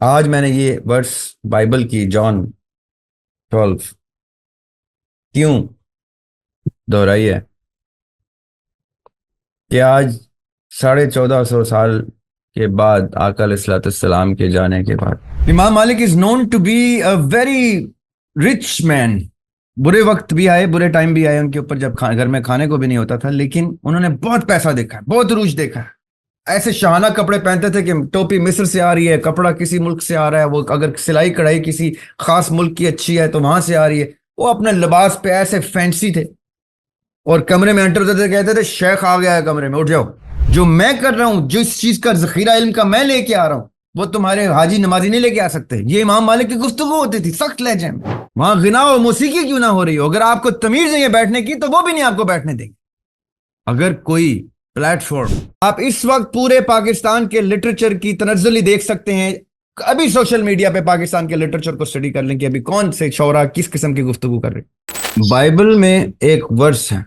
آج میں نے یہ ورس بائبل کی جان 12 کیوں دہرائی ہے کہ آج 1450 سال کے بعد آقا علیہ الصلوۃ والسلام کے جانے کے بعد امام مالک is known to be a very rich man. برے وقت بھی آئے، برے ٹائم بھی آئے ان کے اوپر، جب گھر میں کھانے کو بھی نہیں ہوتا تھا، لیکن انہوں نے بہت پیسہ دیکھا ہے، بہت عروج دیکھا ہے. ایسے شاہانہ کپڑے پہنتے تھے کہ ٹوپی مصر سے آ رہی ہے، کپڑا کسی ملک سے آ رہا ہے، وہ اگر سلائی کڑھائی کسی خاص ملک کی اچھی ہے تو وہاں سے آ رہی ہے. وہ اپنے لباس پہ ایسے فینسی تھے، اور کمرے میں انٹر ہوتے تھے، کہتے تھے شیخ آ گیا ہے کمرے میں، اٹھ جاؤ. جو میں کر رہا ہوں، جس چیز کا ذخیرہ علم کا میں لے کے آ رہا ہوں، وہ تمہارے حاجی نمازی نہیں لے کے آ سکتے. یہ امام مالک کی گفتگو ہوتی تھی سخت لہجے میں. وہاں غنا و موسیقی کیوں نہ ہو رہی ہو، اگر آپ کو تمیز نہیں ہے بیٹھنے کی تو وہ بھی نہیں آپ کو بیٹھنے دیں گے. اگر کوئی پلیٹ فارم، آپ اس وقت پورے پاکستان کے لٹریچر کی تنزلی دیکھ سکتے ہیں. ابھی سوشل میڈیا پہ پاکستان کے لٹریچر کو اسٹڈی کر لیں کہ ابھی کون سے شعراء کس قسم کی گفتگو کر رہے. بائبل میں ایک ورس ہے،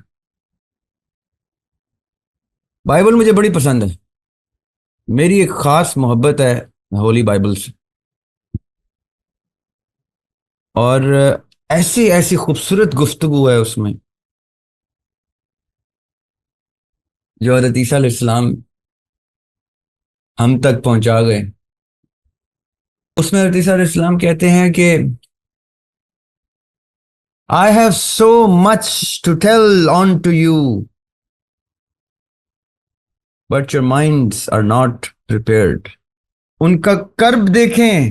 بائبل مجھے بڑی پسند ہے، میری ایک خاص محبت ہے ہولی بائبل سے. اور ایسی ایسی خوبصورت گفتگو ہے اس میں جو حضرت عیسیٰ علیہ السلام ہم تک پہنچا گئے. اس میں حضرت عیسیٰ علیہ السلام کہتے ہیں کہ I have so much to tell on to you, but your minds are not prepared. ان کا کرب دیکھیں،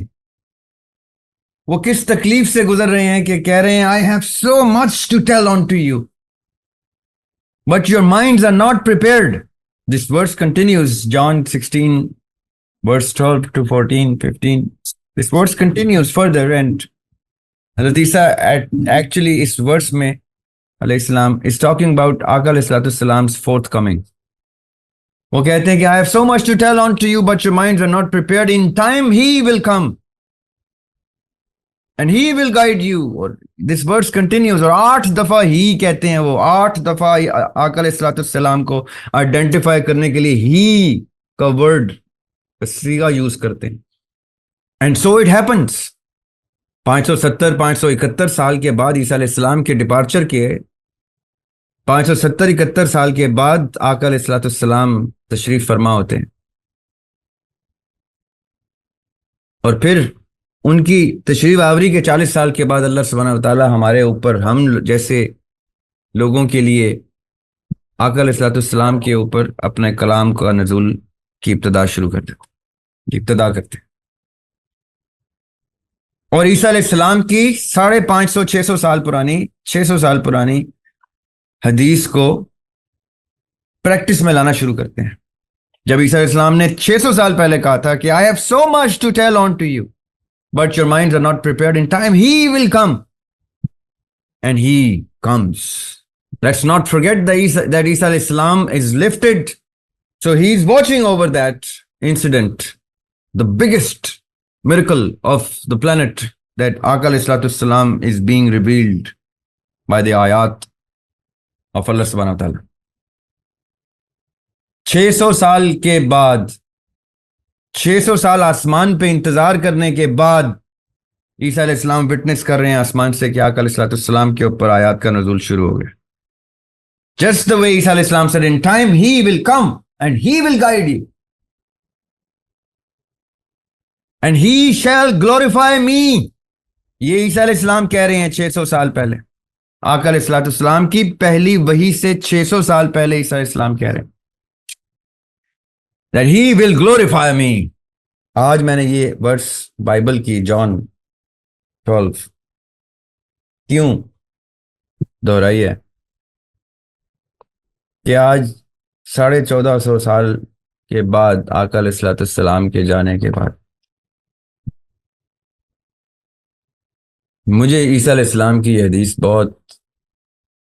وہ کس تکلیف سے گزر رہے ہیں کہ کہہ رہے ہیں I have so much to tell on to you, but your minds are not prepared. This verse continues, John 16, verse 12 to 14, 15. This verse continues further, and حضرت عیسیٰ actually اس ورس میں علیہ السلام is talking about آقا علیہ الصلوۃ والسلام's forth coming. وہ کہتے ہیں کہ I have so much to tell on to you, but your minds are not prepared. In time he will come and he will guide you. اور this verse continues, اور 8 دفعہ ہی کہتے ہیں، وہ 8 دفعہ آقا علیہ الصلوۃ والسلام کو آئیڈینٹیفائی کرنے کے لیے ہی کا ورڈ صیغہ یوز کرتے ہیں. And so it happens. 571 سال کے بعد عیسیٰ علیہ السلام کے ڈپارچر کے 571 سال کے بعد آقا علیہ الصلوۃ والسلام تشریف فرما ہوتے ہیں، اور پھر ان کی تشریف آوری کے 40 سال کے بعد اللہ سبحانہ وتعالیٰ ہمارے اوپر، ہم جیسے لوگوں کے لیے آقا علیہ الصلوۃ والسلام کے اوپر اپنے کلام کا نزول کی ابتدا کرتے. اور عیسیٰ علیہ السلام کی 550 600 سال پرانی حدیث کو پریکٹس میں لانا شروع کرتے ہیں. جب عیسیٰ علیہ السلام نے 600 سال پہلے کہا تھا کہ I have so much to tell on to you, but your minds are not prepared. In time he will come, and he comes. Let's not forget that Isa alayhi salam is lifted, so he is watching over that incident, the biggest miracle of the planet, that Aqa alayhi salatu salam is being revealed by the ayat of Allah subhanahu wa ta'ala. 600 سال کے بعد، 600 سال آسمان پہ انتظار کرنے کے بعد عیسیٰ علیہ السلام وٹنس کر رہے ہیں آسمان سے کہ آقا علیہ الصلوۃ والسلام کے اوپر آیات کا نزول شروع ہو گیا. Just the way عیسیٰ علیہ السلام said, in time he will come and he will guide you and he shall glorify me. یہ عیسیٰ علیہ السلام کہہ رہے ہیں 600 سال پہلے. آقا علیہ الصلوۃ والسلام کی پہلی وحی سے 600 سال پہلے عیسیٰ علیہ السلام کہہ رہے ہیں that he will glorify me. آج میں نے یہ ورس بائبل کی جان 12 کیوں دہرائی ہے کہ آج 1450 سال کے بعد آقا علیہ الصلوۃ والسلام کے جانے کے بعد مجھے عیسیٰ علیہ السلام کی یہ حدیث بہت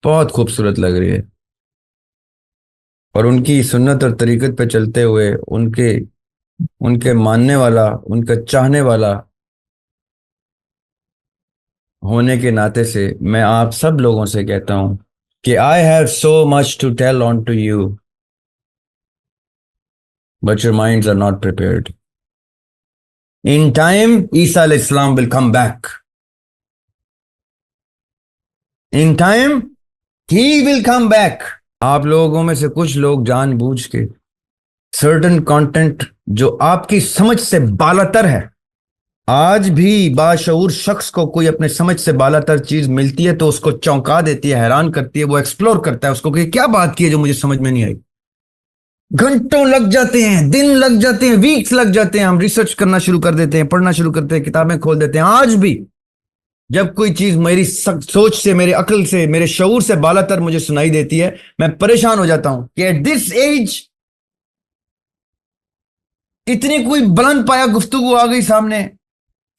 بہت خوبصورت لگ رہی ہے، اور ان کی سنت اور طریقت پہ چلتے ہوئے ان کے ماننے والا، ان کا چاہنے والا ہونے کے ناطے سے میں آپ سب لوگوں سے کہتا ہوں کہ I have so much to tell on to you, but your minds are not prepared. In time, Isa alayhi salam will come back. In time, he will come back. آپ لوگوں میں سے کچھ لوگ جان بوجھ کے سرٹن کانٹینٹ جو آپ کی سمجھ سے بالاتر ہے، آج بھی باشعور شخص کو کوئی اپنے سمجھ سے بالاتر چیز ملتی ہے تو اس کو چونکا دیتی ہے، حیران کرتی ہے، وہ ایکسپلور کرتا ہے اس کو کہ کیا بات کی ہے جو مجھے سمجھ میں نہیں آئی. گھنٹوں لگ جاتے ہیں، دن لگ جاتے ہیں، ویکس لگ جاتے ہیں، ہم ریسرچ کرنا شروع کر دیتے ہیں، پڑھنا شروع کرتے ہیں، کتابیں کھول دیتے ہیں. آج بھی جب کوئی چیز میری سوچ سے، میرے عقل سے، میرے شعور سے بالاتر مجھے سنائی دیتی ہے، میں پریشان ہو جاتا ہوں کہ ایٹ دس ایج اتنی کوئی بلند پایا گفتگو آ گئی سامنے،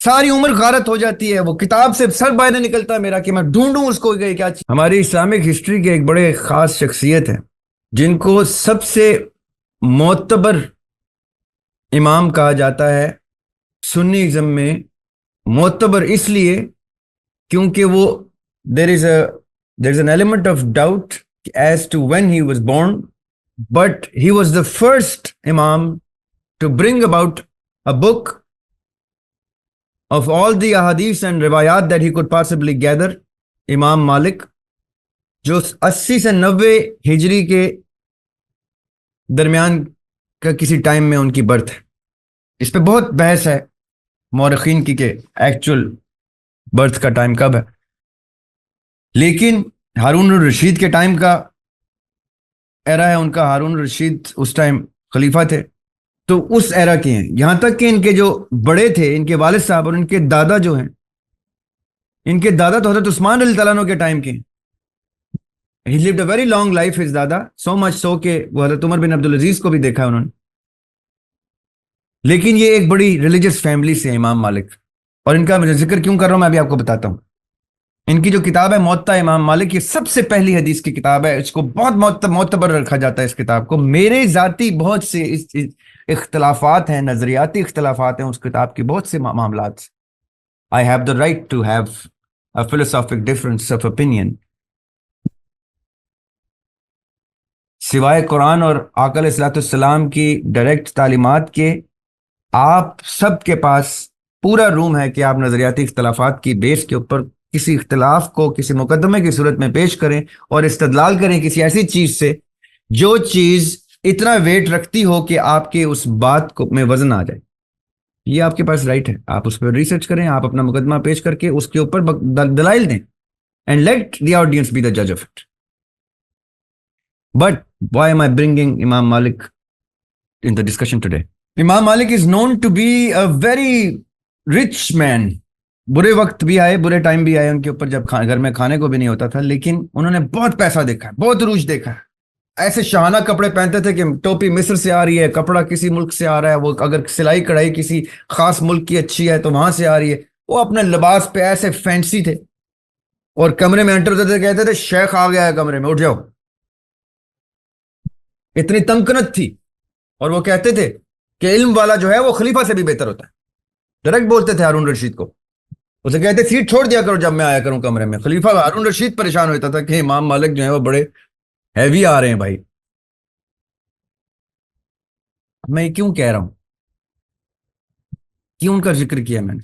ساری عمر غارت ہو جاتی ہے، وہ کتاب سے سر باہر نکلتا ہے میرا کہ میں ڈھونڈوں اس کو کہ کیا چیز. ہماری اسلامک ہسٹری کے ایک بڑے خاص شخصیت ہیں جن کو سب سے معتبر امام کہا جاتا ہے سنی ازم میں. معتبر اس لیے کیونکہ وہ there is an element of doubt as to when he was born, but he was the first imam to bring about a book of all the ahadith and riwayat that he could possibly gather. امام مالک جو 80 سے 90 ہجری کے درمیان کا کسی time میں ان کی برتھ ہے. اس پہ بہت بحث ہے مورخین کی کہ ایکچول برتھ کا ٹائم کب ہے، لیکن ہارون الرشید کے ٹائم کا ایرا ہے ان کا. ہارون الرشید اس ٹائم خلیفہ تھے تو اس ایرا کے ہیں. یہاں تک کہ ان کے جو بڑے تھے، ان کے والد صاحب اور ان کے دادا جو ہیں، ان کے دادا تو حضرت عثمان رضی اللہ عنہ کے ٹائم کے ہیں. He lived a very long life, his دادا, so much so کہ وہ حضرت عمر بن عبدالعزیز کو بھی دیکھا انہوں نے. لیکن یہ ایک بڑی ریلیجس فیملی سے امام مالک، اور ان کا میں ذکر کیوں کر رہا ہوں میں ابھی آپ کو بتاتا ہوں. ان کی جو کتاب ہے موطا امام مالک، یہ سب سے پہلی حدیث کی کتاب ہے. اس کو بہت معتبر رکھا جاتا ہے اس کتاب کو. میرے ذاتی بہت سے اختلافات ہیں، نظریاتی اختلافات ہیں اس کتاب کی بہت سے معاملات. I have the right to have a philosophic difference of opinion. سوائے قرآن اور آقا علیہ الصلوۃ والسلام کی ڈائریکٹ تعلیمات کے آپ سب کے پاس پورا روم ہے کہ آپ نظریاتی اختلافات کی بیس کے اوپر کسی اختلاف کو کسی مقدمے کی صورت میں پیش کریں اور استدلال کریں کسی ایسی چیز سے جو چیز اتنا ویٹ رکھتی ہو کہ آپ کے اس بات کو میں وزن آ جائے. یہ آپ کے پاس رائٹ ہے، آپ اس پہ ریسرچ کریں، آپ اپنا مقدمہ پیش کر کے اس کے اوپر دلائل دیں. And let the audience be the جج of it. But why am I bringing Imam Malik in the discussion today? Imam Malik is known to be a very rich man. برے وقت بھی آئے، برے ٹائم بھی آئے ان کے اوپر جب گھر میں کھانے کو بھی نہیں ہوتا تھا، لیکن انہوں نے بہت پیسہ دیکھا ہے، بہت عروج دیکھا ہے. ایسے شاہانہ کپڑے پہنتے تھے کہ ٹوپی مصر سے آ رہی ہے، کپڑا کسی ملک سے آ رہا ہے، وہ اگر سلائی کڑھائی کسی خاص ملک کی اچھی ہے تو وہاں سے آ رہی ہے. وہ اپنے لباس پہ ایسے فینسی تھے اور کمرے میں انٹر ہوتے تھے کہتے تھے شیخ آ گیا ہے کمرے میں، اٹھ جاؤ. اتنی تمکنت تھی. اور وہ کہتے تھے کہ علم والا جو ہے وہ خلیفہ سے بھی بہتر ہوتا ہے. ڈائریکٹ بولتے تھے ہارون رشید کو، اسے کہتے سیٹ چھوڑ دیا کرو جب میں آیا کروں کمرے میں. خلیفہ ہارون رشید پریشان ہوتا تھا کہ امام مالک جو ہے وہ بڑے ہیوی آ رہے ہیں بھائی. میں کیوں کہہ رہا ہوں، کیوں ان کا ذکر کیا میں نے؟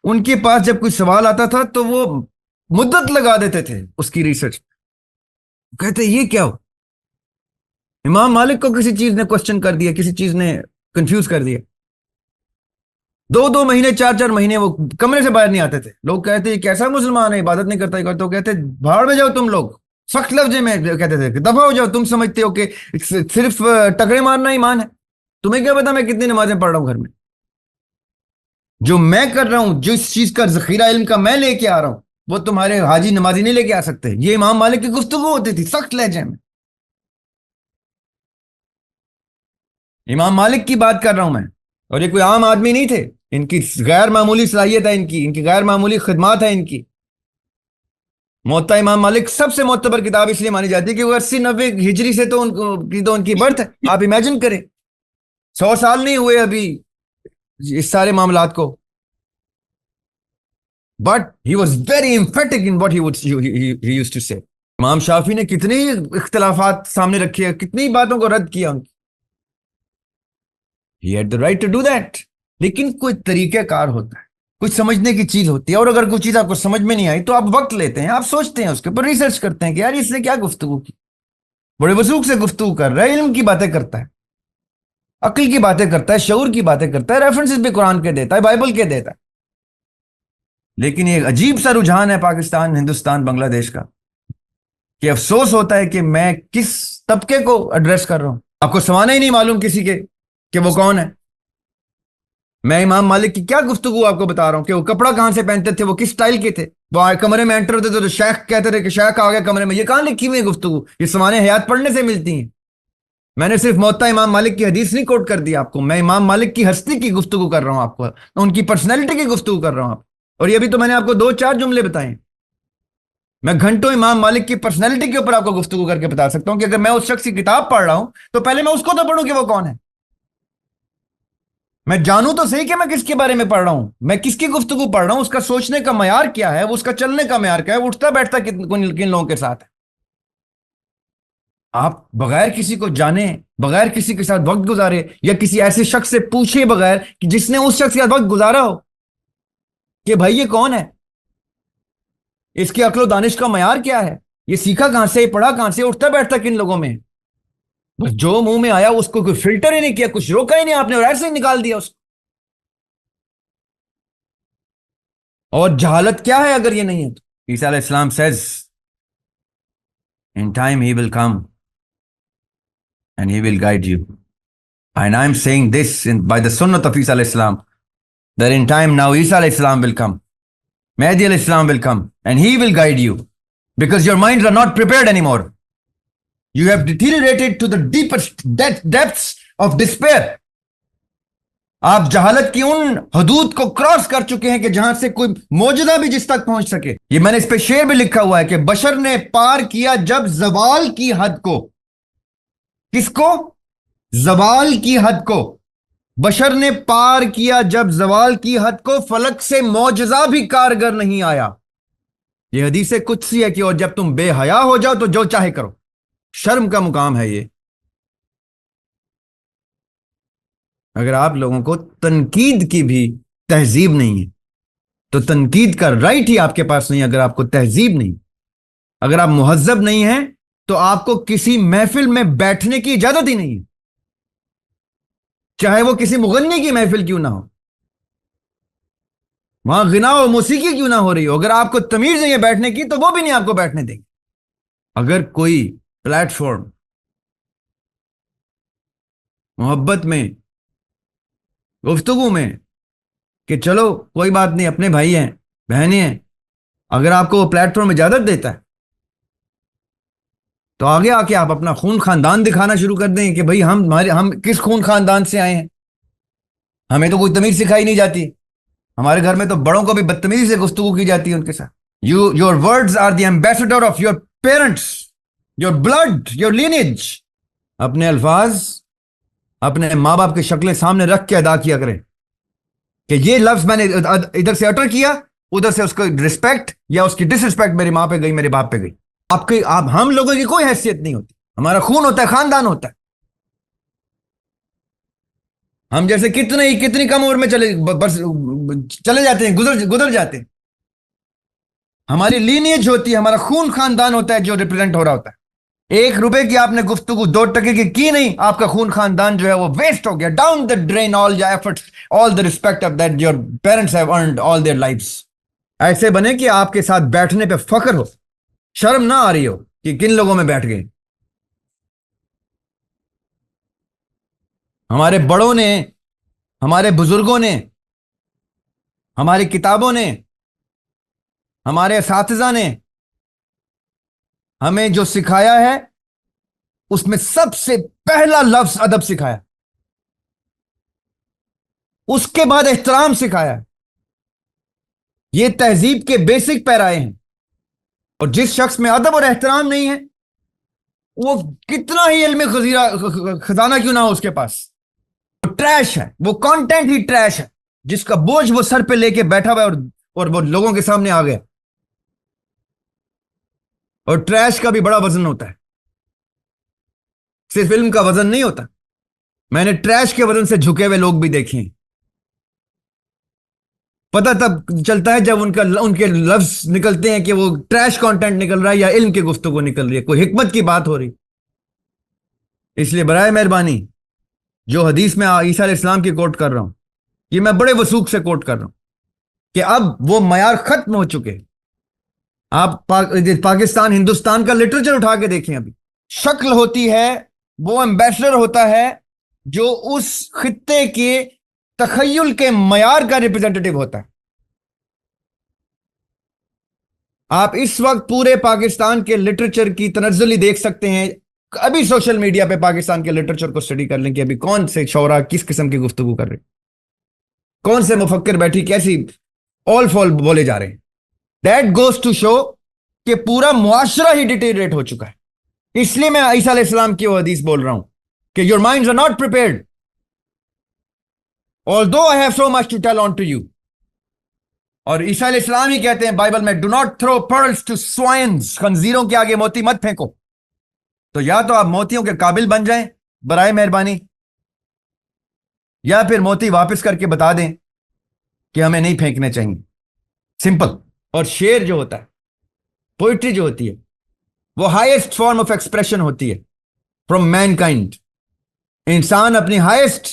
ان کے پاس جب کوئی سوال آتا تھا تو وہ مدت لگا دیتے تھے اس کی ریسرچ. کہتے یہ کیا ہو، امام مالک کو کسی چیز نے کوسچن کر دیا، کسی چیز نے کنفیوز کر دیا. 2 مہینے 4 مہینے وہ کمرے سے باہر نہیں آتے تھے. لوگ کہتے ہیں کیسا مسلمان ہے، عبادت نہیں کرتا. تو کہتے بھاڑ میں جاؤ تم لوگ. سخت لفظ میں کہتے تھے کہ دفعہ ہو جاؤ، تم سمجھتے ہو کہ صرف ٹکرے مارنا ایمان ہے. تمہیں کیا پتا میں کتنی نمازیں پڑھ رہا ہوں گھر میں. جو میں کر رہا ہوں، جس چیز کا ذخیرہ علم کا میں لے کے آ رہا ہوں، وہ تمہارے حاجی نمازی نہیں لے کے آ سکتے. یہ امام مالک کی گفتگو ہوتی تھی سخت لہجے میں. امام مالک کی بات کر رہا ہوں میں، اور یہ کوئی عام آدمی نہیں تھے. ان کی غیر معمولی صلاحیت ہے، ان کی غیر معمولی خدمات ہے ان کی. موطا امام مالک سب سے معتبر کتاب اس لیے مانی جاتی ہے کہ وہ 80-90 ہجری سے تو ان کی برتھ ہے. آپ امیجن کریں 100 سال نہیں ہوئے ابھی اس سارے معاملات کو. But he was very emphatic in what he used to say. امام شافی نے کتنی اختلافات سامنے رکھے، کتنی باتوں کو رد کیا. He had the right to do that. لیکن کوئی طریقہ کار ہوتا ہے، کچھ سمجھنے کی چیز ہوتی ہے، اور اگر کوئی چیز آپ کو سمجھ میں نہیں آئی تو آپ وقت لیتے ہیں، آپ سوچتے ہیں، اس کے اوپر ریسرچ کرتے ہیں کہ یار اس نے کیا گفتگو کی، بڑے وضوح سے گفتگو کر رہا ہے، علم کی باتیں کرتا ہے، عقل کی باتیں کرتا ہے، شعور کی باتیں کرتا ہے، ریفرنسز بھی قرآن کے دیتا ہے، بائبل کے دیتا ہے۔ لیکن یہ عجیب سا رجحان ہے پاکستان، ہندوستان، بنگلہ دیش کا، کہ افسوس ہوتا ہے کہ میں کس طبقے کو ایڈریس کر رہا ہوں۔ آپ کو سمانا ہی نہیں معلوم کسی کے کہ وہ کون ہے۔ میں امام مالک کی کیا گفتگو آپ کو بتا رہا ہوں کہ وہ کپڑا کہاں سے پہنتے تھے، وہ کس سٹائل کے تھے، وہ کمرے میں انٹر ہوتے تھے تو شیخ کہتے تھے کہ شیخ آ گیا کمرے میں۔ یہ کہاں لکھی ہوئی گفتگو؟ یہ سمانے حیات پڑھنے سے ملتی ہیں۔ میں نے صرف موطا امام مالک کی حدیث نہیں کوٹ کر دی آپ کو، میں امام مالک کی ہستی کی گفتگو کر رہا ہوں آپ کو، ان کی پرسنالٹی کی گفتگو کر رہا ہوں آپ کو۔ اور یہ بھی تو میں نے آپ کو 2-4 جملے بتائے ہیں۔ میں گھنٹوں امام مالک کی پرسنالٹی کے اوپر آپ کو گفتگو کر کے بتا سکتا ہوں کہ اگر میں اس شخص کی کتاب پڑھ رہا ہوں تو پہلے میں اس کو تو پڑھوں کہ وہ کون ہے، میں جانوں تو صحیح کہ میں کس کے بارے میں پڑھ رہا ہوں، میں کس کی گفتگو پڑھ رہا ہوں، اس کا سوچنے کا معیار کیا ہے، اس کا چلنے کا معیار کیا ہے، وہ اٹھتا بیٹھتا کن لوگوں کے ساتھ ہے۔ آپ بغیر کسی کو جانے، بغیر کسی کے ساتھ وقت گزارے، یا کسی ایسے شخص سے پوچھے بغیر کہ جس نے اس شخص کے ساتھ وقت گزارا ہو کہ بھائی یہ کون ہے، اس کی عقل و دانش کا معیار کیا ہے، یہ سیکھا کہاں سے، پڑھا کہاں سے، اٹھتا بیٹھتا کن لوگوں میں، بس جو منہ میں آیا اس کو کوئی فلٹر ہی نہیں کیا، کچھ روکا ہی نہیں آپ نے، اور ایسے ہی نکال دیا اس کو۔ اور جہالت کیا ہے اگر یہ نہیں ہے تو؟ عیسیٰ علیہ السلام says in time he will come and he will guide you, and I'm saying this by the sunnah of Isa alayhi salam, that in time now Isa alayhi salam will come, Mahdi alayhi salam will come, and he will guide you, because your minds are not prepared anymore. You have deteriorated to the deepest depths of despair. آپ جہالت کی ان حدود کو cross کر چکے ہیں کہ جہاں سے کوئی موجودہ بھی جس تک پہنچ سکے۔ یہ میں نے اس پہ شعر بھی لکھا ہوا ہے کہ بشر نے پار کیا جب زوال کی حد کو، کس کو؟ زوال کی حد کو۔ بشر نے پار کیا جب زوال کی حد کو، فلک سے معجزہ بھی کارگر نہیں آیا۔ یہ حدیث قدسی ہے کہ اور جب تم بے حیا ہو جاؤ تو جو چاہے کرو۔ شرم کا مقام ہے یہ۔ اگر آپ لوگوں کو تنقید کی بھی تہذیب نہیں ہے تو تنقید کا رائٹ ہی آپ کے پاس نہیں۔ اگر آپ کو تہذیب نہیں، اگر آپ مہذب نہیں ہیں تو آپ کو کسی محفل میں بیٹھنے کی اجازت ہی نہیں ہے، چاہے وہ کسی مغنی کی محفل کیوں نہ ہو، وہاں غنا و موسیقی کیوں نہ ہو رہی ہو، اگر آپ کو تمیز نہیں ہے بیٹھنے کی تو وہ بھی نہیں آپ کو بیٹھنے دیں گے۔ اگر کوئی پلیٹ فارم محبت میں، گفتگو میں کہ چلو کوئی بات نہیں، اپنے بھائی ہیں، بہنیں ہیں، اگر آپ کو وہ پلیٹ فارم اجازت دیتا ہے تو آگے آ کے آپ اپنا خون خاندان دکھانا شروع کر دیں کہ بھائی ہم کس خون خاندان سے آئے ہیں، ہمیں تو کوئی تمیز سکھائی نہیں جاتی، ہمارے گھر میں تو بڑوں کو بھی بدتمیزی سے گفتگو کی جاتی ہے ان کے ساتھ۔ Your words are the ambassador of your parents, your blood, your lineage. اپنے الفاظ اپنے ماں باپ کی شکلیں سامنے رکھ کے ادا کیا کریں کہ یہ لفظ میں نے ادھر سے اٹر کیا، ادھر سے اس کو رسپیکٹ یا اس کی ڈس رسپیکٹ میری ماں پہ گئی، میرے باپ پہ گئی۔ ہم لوگوں کی کوئی حیثیت نہیں ہوتی، ہمارا خون ہوتا ہے، خاندان ہوتا ہے۔ ہم جیسے کتنی کم عمر میں چلے جاتے ہیں، گزر جاتے ہیں۔ ہماری لینیج ہوتی ہے، ہمارا خون خاندان ہوتا ہے جو ریپرزینٹ ہو رہا ہوتا ہے۔ 1 روپے کی آپ نے گفتگو 2 ٹکے کی نہیں، آپ کا خون خاندان جو ہے وہ ویسٹ ہو گیا، down the drain all your efforts, all the respect of that your parents have earned all their lives. ایسے بنے کہ آپ کے ساتھ بیٹھنے پہ فخر ہو، شرم نہ آ رہی ہو کہ کن لوگوں میں بیٹھ گئے۔ ہمارے بڑوں نے، ہمارے بزرگوں نے، ہماری کتابوں نے، ہمارے اساتذہ نے ہمیں جو سکھایا ہے اس میں سب سے پہلا لفظ ادب سکھایا، اس کے بعد احترام سکھایا۔ یہ تہذیب کے بیسک پیرائے ہیں، اور جس شخص میں ادب اور احترام نہیں ہے وہ کتنا ہی علم خزانہ کیوں نہ ہو اس کے پاس، وہ ٹریش ہے، وہ کانٹینٹ ہی ٹریش ہے، جس کا بوجھ وہ سر پہ لے کے بیٹھا ہوا ہے اور وہ لوگوں کے سامنے آ گیا۔ اور ٹریش کا بھی بڑا وزن ہوتا ہے، صرف علم کا وزن نہیں ہوتا۔ میں نے ٹریش کے وزن سے جھکے ہوئے لوگ بھی دیکھے ہیں پتہ تب چلتا ہے جب ان کے لفظ نکلتے ہیں کہ وہ ٹریش کانٹینٹ نکل رہا ہے یا علم کی گفتگو نکل رہی ہے، کوئی حکمت کی بات ہو رہی۔ اس لیے برائے مہربانی جو حدیث میں عیسیٰ علیہ السلام کی کوٹ کر رہا ہوں، یہ میں بڑے وثوق سے کوٹ کر رہا ہوں کہ اب وہ معیار ختم ہو چکے۔ آپ پاکستان ہندوستان کا لٹریچر اٹھا کے دیکھیں، ابھی شکل ہوتی ہے، وہ ایمبیسڈر ہوتا ہے جو اس خطے کے تخیل کے معیار کا ریپرزینٹیٹو ہوتا ہے۔ آپ اس وقت پورے پاکستان کے لٹریچر کی تنزلی دیکھ سکتے ہیں، ابھی سوشل میڈیا پہ پاکستان کے لٹریچر کو اسٹڈی کر لیں کہ ابھی کون سے شعراء کس قسم کی گفتگو کر رہے ہیں، کون سے مفکر بیٹھی کیسی آل فال بولے جا رہے ہیں۔ دیٹ گوز ٹو شو کہ پورا معاشرہ ہی ڈیٹیریٹ ہو چکا ہے۔ اس لیے میں عیسیٰ علیہ السلام کی وہ حدیث بول رہا ہوں کہ your minds are not prepared although I have so much to tell on to you۔ اور عیسیٰ علیہ السلام ہی کہتے ہیں بائبل میں do not throw pearls to swines، خنزیروں کے آگے موتی مت پھینکو۔ تو یا تو آپ موتیوں کے قابل بن جائیں برائے مہربانی، یا پھر موتی واپس کر کے بتا دیں کہ ہمیں نہیں پھینکنے چاہیے، سمپل۔ اور شعر جو ہوتا ہے، پوئٹری جو ہوتی ہے، وہ ہائیسٹ فارم آف ایکسپریشن ہوتی ہے فرام مین کائنڈ۔ انسان اپنی ہائیسٹ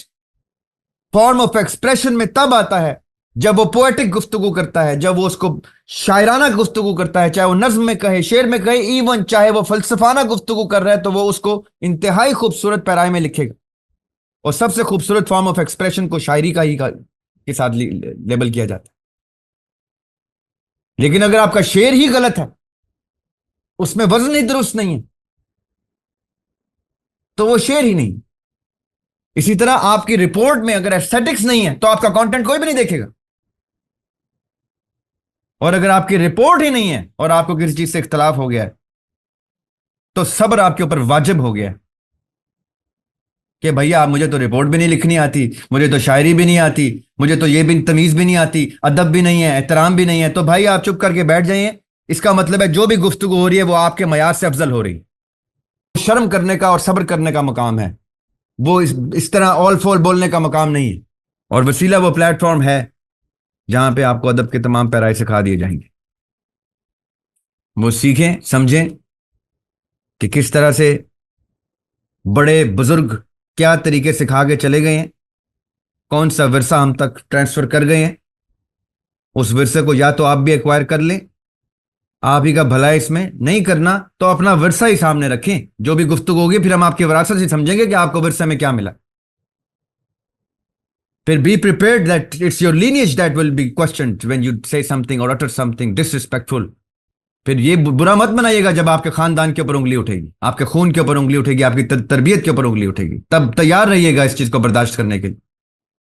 فارم آف ایکسپریشن میں تب آتا ہے جب وہ پوئٹک گفتگو کرتا ہے، جب وہ اس کو شاعرانہ گفتگو کرتا ہے، چاہے وہ نظم میں کہے، شعر میں کہے، ایون چاہے وہ فلسفانہ گفتگو کر رہا ہے تو وہ اس کو انتہائی خوبصورت پیرائے میں لکھے گا۔ اور سب سے خوبصورت فارم آف ایکسپریشن کو شاعری کا ہی کے ساتھ لیبل کیا جاتا ہے۔ لیکن اگر آپ کا شعر ہی غلط ہے، اس میں وزن ہی درست نہیں ہے، تو وہ شعر ہی نہیں۔ اسی طرح آپ کی رپورٹ میں اگر ایسٹھیٹکس نہیں ہے تو آپ کا کانٹینٹ کوئی بھی نہیں دیکھے گا۔ اور اگر آپ کی رپورٹ ہی نہیں ہے اور آپ کو کسی چیز سے اختلاف ہو گیا ہے تو صبر آپ کے اوپر واجب ہو گیا ہے کہ بھیا مجھے تو رپورٹ بھی نہیں لکھنی آتی، مجھے تو شاعری بھی نہیں آتی، مجھے تو یہ بھی تمیز بھی نہیں آتی، ادب بھی نہیں ہے، احترام بھی نہیں ہے، تو بھائی آپ چپ کر کے بیٹھ جائیں۔ اس کا مطلب ہے جو بھی گفتگو ہو رہی ہے وہ آپ کے معیار سے افضل ہو رہی ہے۔ شرم کرنے کا اور صبر کرنے کا مقام ہے، وہ اس طرح آل فول بولنے کا مقام نہیں ہے۔ اور وسیلہ وہ پلیٹ فارم ہے جہاں پہ آپ کو ادب کے تمام پیرائے سکھا دیے جائیں گے۔ وہ سیکھیں، سمجھیں کہ کس طرح سے بڑے بزرگ کیا طریقے سکھا کے چلے گئے ہیں، کون سا ورثہ ہم تک ٹرانسفر کر گئے ہیں۔ اس ورثے کو یا تو آپ بھی ایکوائر کر لیں، آپ ہی کا بھلا ہے اس میں، نہیں کرنا تو اپنا ورثہ ہی سامنے رکھیں۔ جو بھی گفتگو ہوگی پھر ہم آپ کی وراثت سے سمجھیں گے کہ آپ کو ورثے میں کیا ملا۔ پھر be prepared that it's your lineage that will be questioned when you say something or utter something disrespectful۔ پھر یہ برا مت بنائیے گا جب آپ کے خاندان کے اوپر انگلی اٹھے گی، آپ کے خون کے اوپر انگلی اٹھے گی، آپ کی تربیت کے اوپر انگلی اٹھے گی، تب تیار رہیے گا اس چیز کو برداشت کرنے کے لیے۔